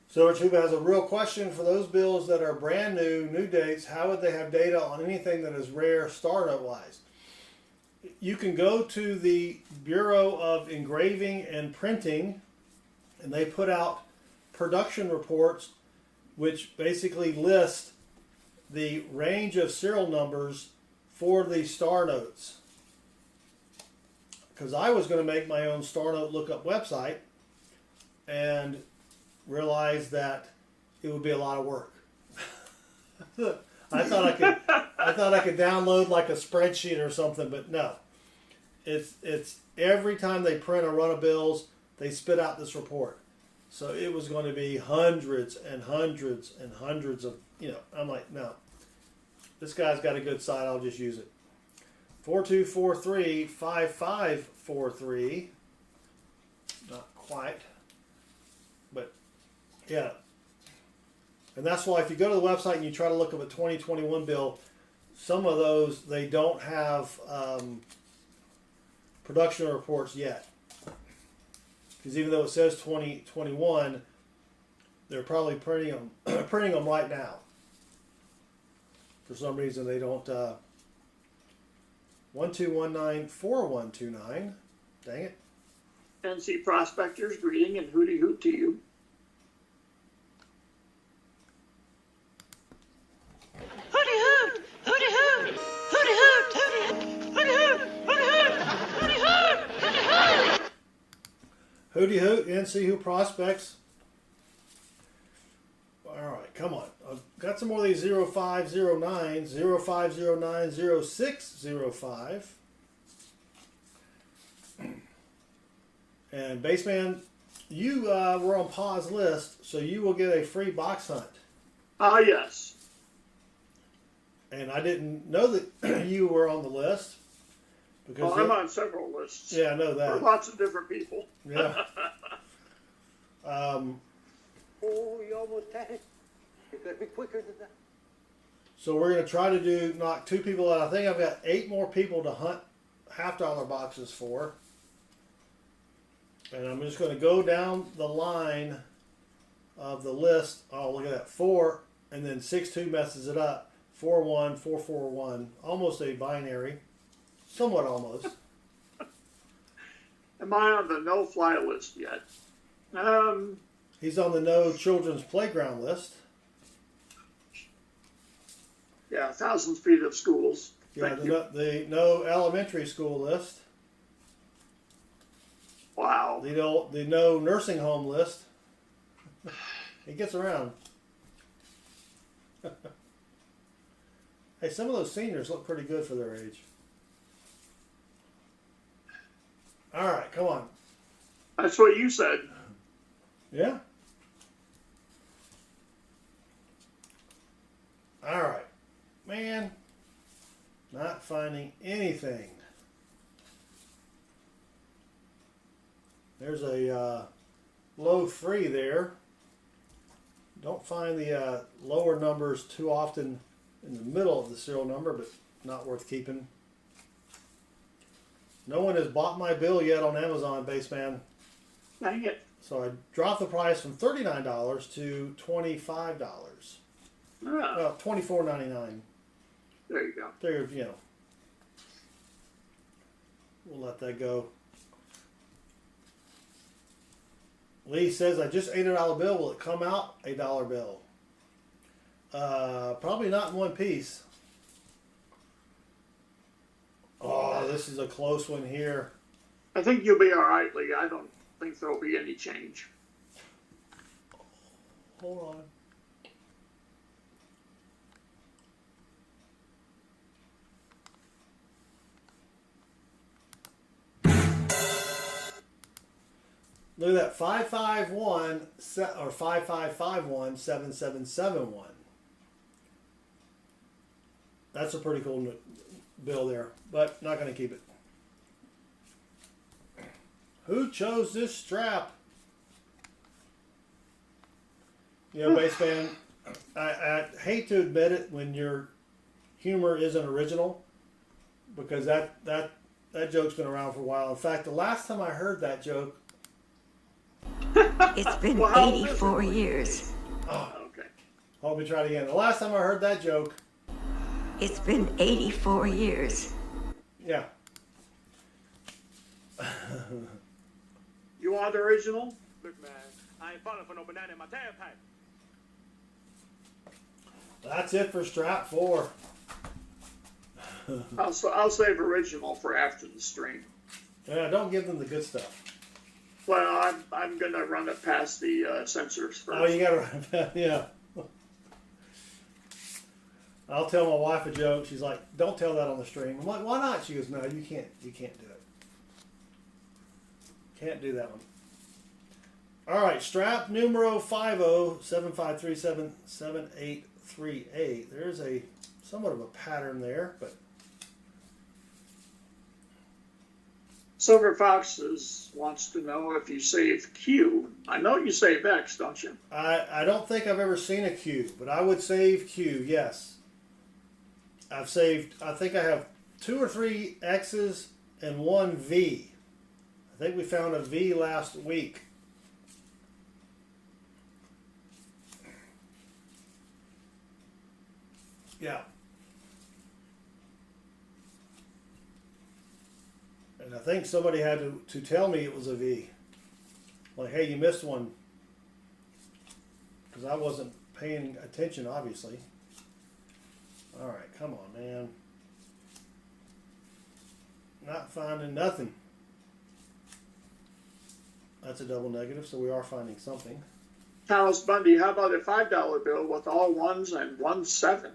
So Chuba has a real question for those bills that are brand new dates. How would they have data on anything that is rare startup wise? You can go to the Bureau of Engraving and Printing, and they put out production reports which basically list the range of serial numbers for the star notes. Because I was going to make my own star note lookup website and realized that it would be a lot of work. I thought I could download like a spreadsheet or something, but no. It's every time they print a run of bills, they spit out this report. So it was going to be hundreds and hundreds and hundreds of, I'm like, no. This guy's got a good site, I'll just use it. 4243-5543. Not quite. But yeah. And that's why if you go to the website and you try to look up a 2021 bill, some of those, they don't have production reports yet. Because even though it says 2021, they're probably printing them right now. For some reason they don't. 12194129. Dang it. NC prospectors, greeting and hooty hoot to you. Hooty hoot! Hooty hoot! Hooty hoot! Hooty hoot! Hooty hoot! Hooty hoot! Hooty hoot! Hooty hoot! Hooty hoot, NC Who Prospects. right, come on. I've got some more of these 0509s, 0509, 0605. And Baseman, you were on Pa's list, so you will get a free box hunt. Ah, yes. And I didn't know that you were on the list. Because Well, I'm on several lists. Yeah, I know For that. lots of different people. Yeah. Oh, you almost had it. You gotta be quicker than that. So we're going to try to knock 2 people out. I think I've got 8 more people to hunt half-dollar boxes for. And I'm just going to go down the line of the list. Oh, look at that. 4, and then 6-2 messes it up. 4-1, 4-4-1. Almost a binary. Somewhat almost. Am I on the no-fly list yet? He's on the no children's playground list. Yeah, 1,000 feet of schools. Yeah, Thank you. the no elementary school list. Wow. The no nursing home list. It gets around. Hey, some of those seniors look pretty good for their age. All right, come on. That's what you said. Yeah. All right. Man, not finding anything. There's a low 3 there. Don't find the lower numbers too often in the middle of the serial number, but not worth keeping. No one has bought my bill yet on Amazon, Baseman. Dang it. So I dropped the price from $39 to $25. Ah, Well, $24.99. there you go. Figured, we'll let that go. Lee says, I just ate $1 bill. Will it come out a dollar bill? Probably not in one piece. Oh, this is a close one here. I think you'll be all right, Lee. I don't think there'll be any change. Hold on. Look at that, 551 or 5551 7771. That's a pretty cool bill there, but not going to keep it. Who chose this strap? Baseman, I hate to admit it when your humor isn't original, because that joke's been around for a while. In fact, the last time I heard that joke, It's been Well, how 84 miserable. years. Okay. let me try it again. The last time I heard that joke, It's been 84 years. yeah. You want the original? Look, man, I ain't falling for no banana in my tailpipe. That's it for strap 4. I'll save original for after the stream. Yeah, don't give them the good stuff. Well, I'm gonna run it past the censors first. Oh, you gotta, yeah. I'll tell my wife a joke. She's like, "Don't tell that on the stream." I'm like, "Why not?" She goes, "No, you can't. You can't do it. Can't do that one." All right, strap numero 5075377838. There's a somewhat of a pattern there, but Silver Foxes wants to know if you save Q. I know you save X, don't you? I don't think I've ever seen a Q, but I would save Q. Yes, I've saved. I think I have 2 or 3 X's and 1 V. I think we found a V last week. Yeah. And I think somebody had to tell me it was a V. Like, hey, you missed one. Because I wasn't paying attention, obviously. All right, come on, man. Not finding nothing. That's a double negative, so we are finding something. Thomas Bundy, how about a $5 bill with all ones and 1/7?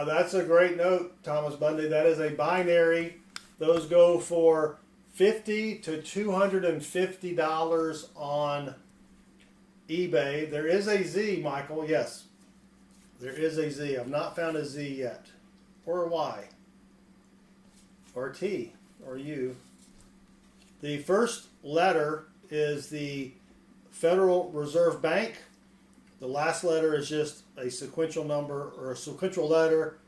That's a great note, Thomas Bundy. That is a binary. Those go for $50 to $250 on eBay. There is a Z, Michael. Yes, there is a Z. I've not found a Z yet, or a Y, or a T, or U. The first letter is the Federal Reserve Bank. The last letter is just a sequential number or a sequential letter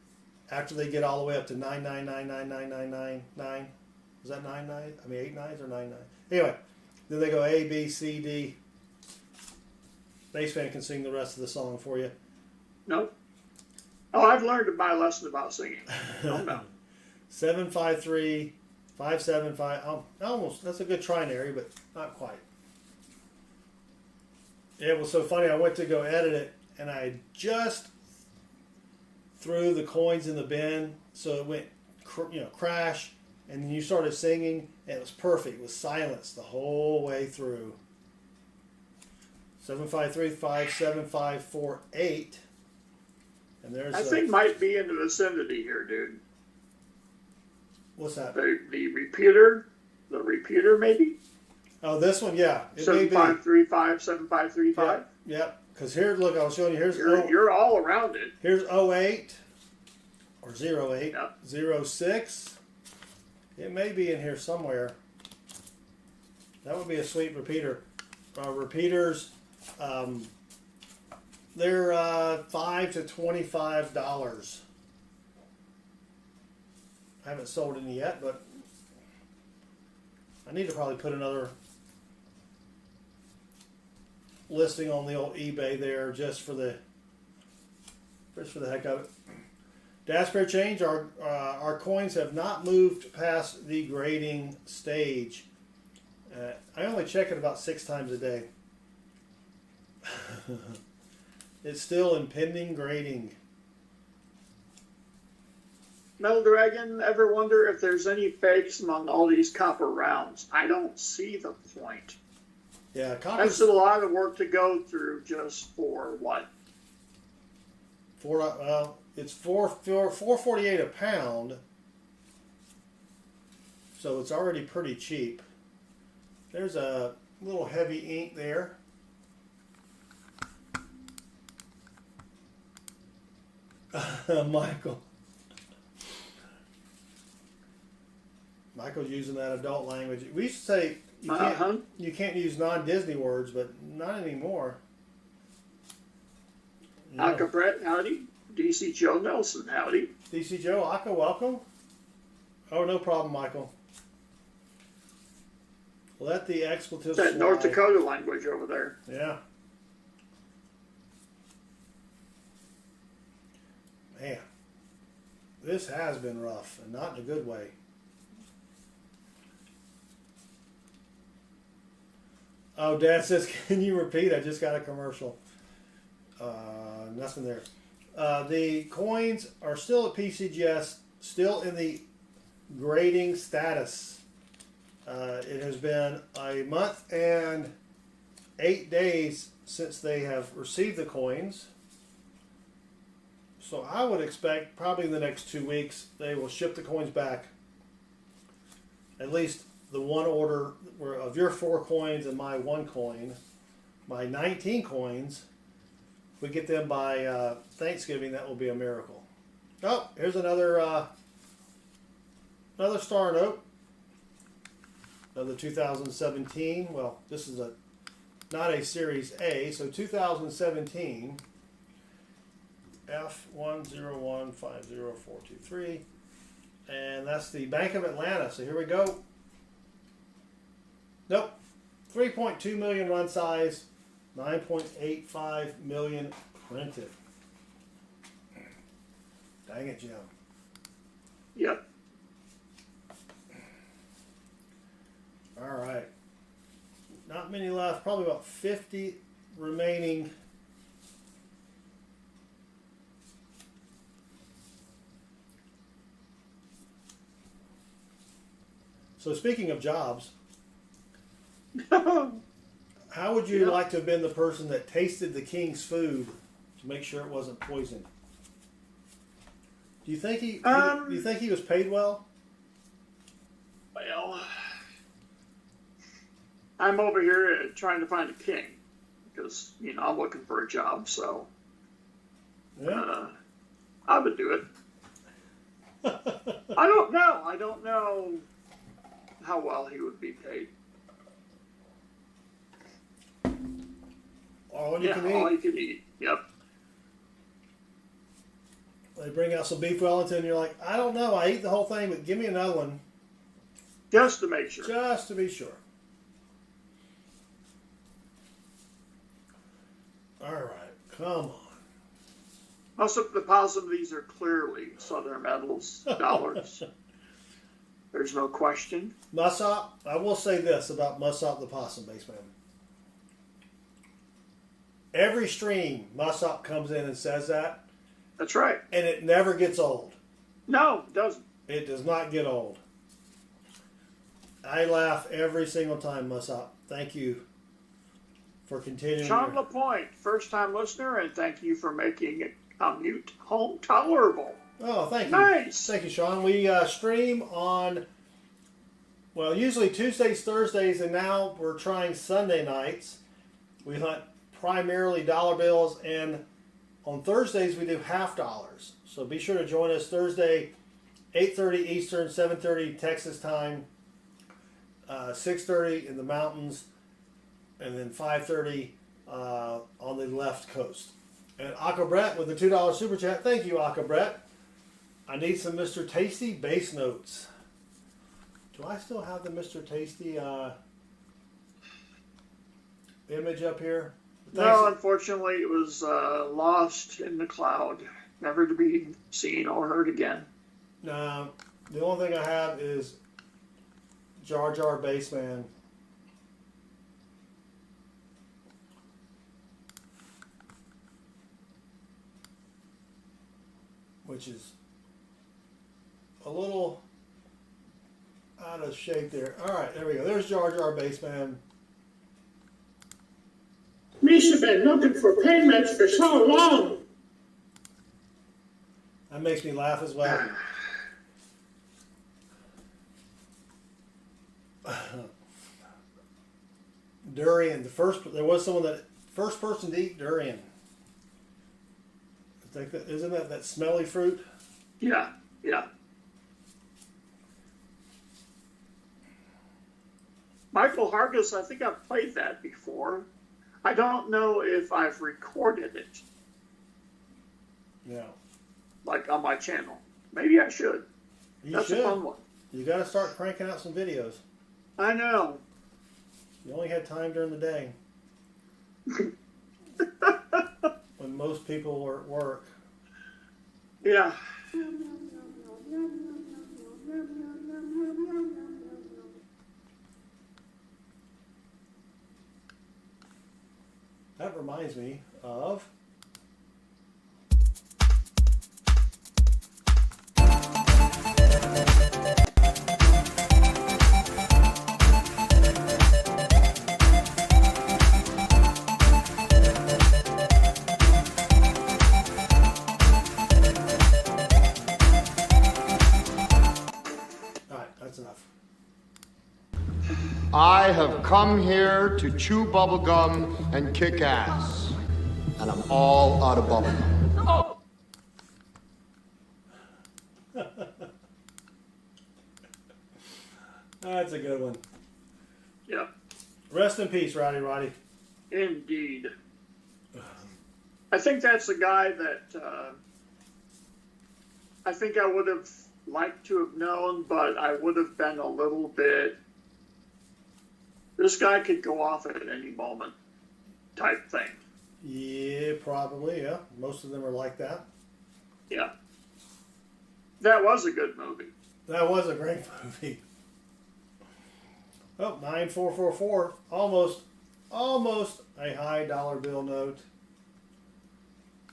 after they get all the way up to 9999999. Is that 99? I mean 8 nines or 99? Anyway, then they go A, B, C, D. Bassman can sing the rest of the song for you. No. Oh, I've learned my lesson about singing. No. 753 575. Almost. That's a good trinary, but not quite. It was so funny. I went to go edit it, and I just threw the coins in the bin, so it went, crash, and then you started singing, and it was perfect. It was silence the whole way through. 753-57548, and there's. I think might be in the vicinity here, dude. What's that? The repeater maybe. Oh, this one, yeah. It 7535 7535. Yep. Because here, look, I was showing you. Here's you're all around it. Here's 08 or 08, Yep. 06. It may be in here somewhere. That would be a sweet repeater. Repeaters, they're $5 to $25. I haven't sold any yet, but I need to probably put another listing on the old eBay there just for the heck of it. Dash change. Our coins have not moved past the grading stage. I only check it about 6 times a day. It's still in pending grading. Metal Dragon, ever wonder if there's any fakes among all these copper rounds? I don't see the point. Yeah, that's a lot of work to go through just for what? It's $4.48 a pound, so it's already pretty cheap. There's a little heavy ink there. Michael's using that adult language. We used to say you can't use non-Disney words, but not anymore. Aka Brett, howdy. DC Joe Nelson, howdy. DC Joe, Aka, welcome. Oh, no problem, Michael. Let the expletives that fly. North Dakota language over there. Yeah. Man, this has been rough, and not in a good way. Oh, Dad says, can you repeat? I just got a commercial. Nothing there. The coins are still at PCGS, still in the grading status. It has been a month and 8 days since they have received the coins. So I would expect probably in the next 2 weeks they will ship the coins back. At least the one order of your 4 coins and my 1 coin, my 19 coins. If we get them by Thanksgiving, that will be a miracle. Oh, here's another star note. Another 2017. Well, this is not a Series A, so 2017. F10150423, and that's the Bank of Atlanta. So here we go. Nope, 3.2 million run size, 9.85 million printed. Dang it, Jim. Yep. All right. Not many left. Probably about 50 remaining. So speaking of jobs, How would you like to have been the person that tasted the king's food to make sure it wasn't poisoned? Do you think he was paid well? Well, I'm over here trying to find a king because I'm looking for a job, so I would do it. I don't know. I don't know how well he would be paid. All you can eat. All you can eat. Yep. They bring out some beef Wellington, and you're like, I don't know. I eat the whole thing, but give me another one. Just to make sure. Just to be sure. All right, come on. Most of the possum, these are clearly Southern metals, dollars. There's no question. Mussop, I will say this about Mussop the possum, Baseman. Every stream, Mussop comes in and says that. That's right. And it never gets old. No, it doesn't. It does not get old. I laugh every single time, Mussop. Thank you for continuing. Sean LaPointe, first-time listener, and thank you for making it commute home tolerable. Oh, thank you. Nice. Thank you, Sean. We stream on, well, usually Tuesdays, Thursdays, and now we're trying Sunday nights. We hunt primarily dollar bills, and on Thursdays we do $half. So be sure to join us Thursday, 8:30 Eastern, 7:30 Texas time, 6:30 in the mountains, and then 5:30 on the left coast. And Aka Brett with the $2 super chat. Thank you, Aka Brett. I need some Mr. Tasty bass notes. Do I still have the Mr. Tasty image up here? Thanks. No, unfortunately, it was lost in the cloud, never to be seen or heard again. No, the only thing I have is Jar Jar Bassman. Which is a little out of shape there. All right, there we go. There's Jar Jar Bassman. Misha been looking for payments for so long. That makes me laugh as well. Durian. There was someone that first person to eat durian. I think that isn't that smelly fruit? Yeah, yeah. Michael Hargis, I think I've played that before. I don't know if I've recorded it. Yeah. Like on my channel. Maybe I should. That's should. a fun one. You got to start cranking out some videos. I know. You only had time during the day. When most people were at work. Yeah. That reminds me of I have come here to chew bubblegum and kick ass. And I'm all out of bubblegum. Oh. That's a good one. Yeah. Rest in peace, Roddy. Indeed. I think that's the guy that I think I would have liked to have known, but I would have been a little bit, this guy could go off at any moment type thing. Yeah, probably, yeah. Most of them are like that. Yeah. That was a good movie. That was a great movie. Oh, 9444. Almost a high dollar bill note.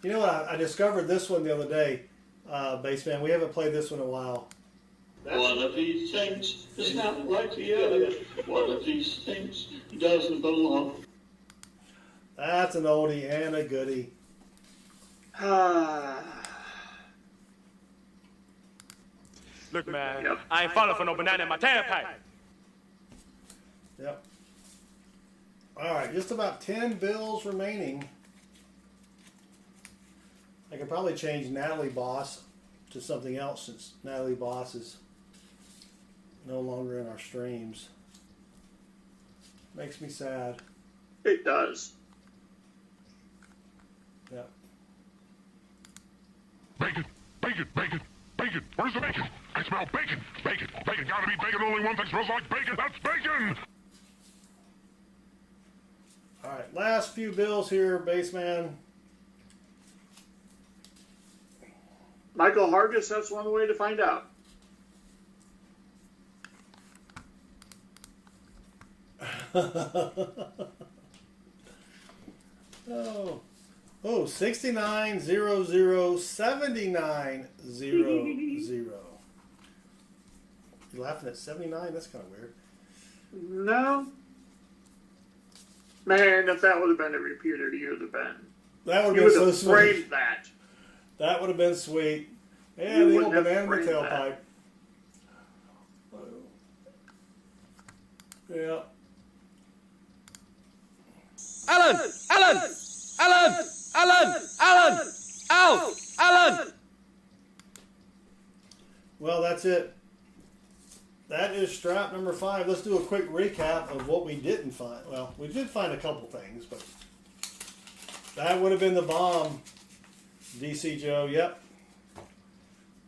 You know what? I discovered this one the other day, Bassman. We haven't played this one in a while. One of these things is not like the other. One of these things doesn't belong. That's an oldie and a goodie. Look, man, I ain't falling for no banana in my tailpipe. Yep. All right, just about 10 bills remaining. I could probably change Natalie Boss to something else since Natalie Boss is no longer in our streams. Makes me sad. It does. Yep. Bacon, bacon, bacon, bacon. Where's the bacon? I smell bacon, bacon, bacon. Gotta be bacon. Only one thing smells like bacon. That's bacon. All right, last few bills here, Baseman. Michael Hargis, that's one way to find out. Oh, 69007900. You laughing at 79? That's kind of weird. No. Man, if that would have been a repeater, you would have been. That would have been so sweet. Framed that. That would have been sweet. Yeah, You the would old have banana in the framed tailpipe. Yeah. Alan! Alan! Alan! Alan! Alan! Ow! Alan! Well, that's it. That is strap number 5. Let's do a quick recap of what we didn't find. Well, we did find a couple things, but that would have been the bomb, DC Joe. Yep.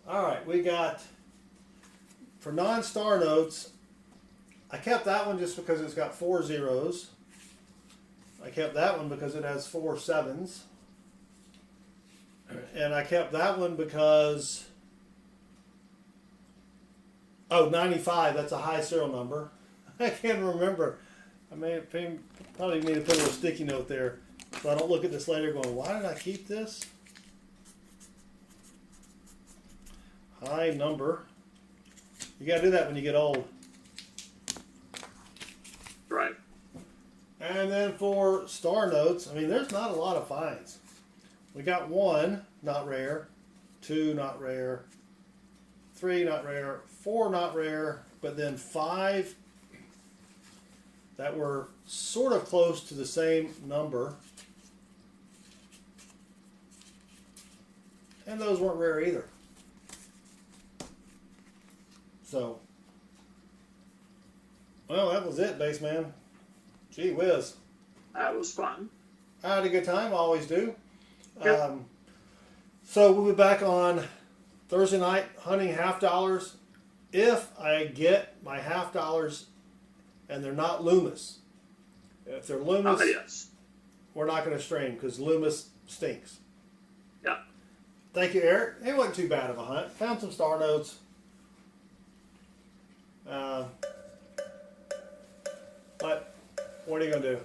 All right, we got, for non-star notes, I kept that one just because it's got 4 zeros. I kept that one because it has 4 sevens. And I kept that one because, oh, 95, that's a high serial number. I can't remember. I probably need to put a little sticky note there so I don't look at this later going, why did I keep this? High number. You got to do that when you get old. Right. And then for star notes, I mean, there's not a lot of finds. We got 1, not rare, 2, not rare, 3, not rare, 4, not rare, but then 5 that were sort of close to the same number. And those weren't rare either. So, well, that was it, Baseman. Gee whiz. That was fun. I had a good time, always do. Yep. So we'll be back on Thursday night hunting $half. If I get my $half and they're not Loomis. If they're Loomis, yes. We're not going to stream because Loomis stinks. Yeah. Thank you, Eric. It wasn't too bad of a hunt. Found some star notes. But what are you going to do?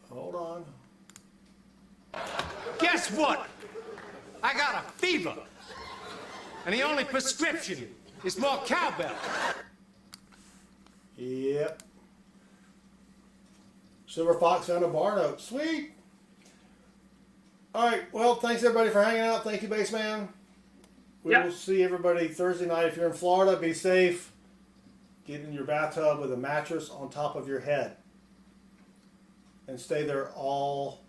Hold on. Guess what? I got a fever. And the only prescription is more cowbell. Yep. Silver Fox found a bar note. Sweet. All right. Well, thanks everybody for hanging out. Thank you, Baseman. We will see everybody Thursday night. If you're in Florida, be safe. Get in your bathtub with a mattress on top of your head. And stay there all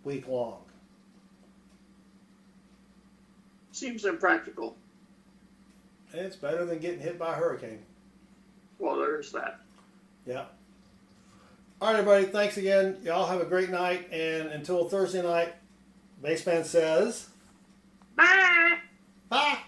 week long. Seems impractical. It's better than getting hit by a hurricane. Well, there's that. Yeah. All right, everybody. Thanks again. Y'all have a great night. And until Thursday night, Baseman says... Bye! Bye!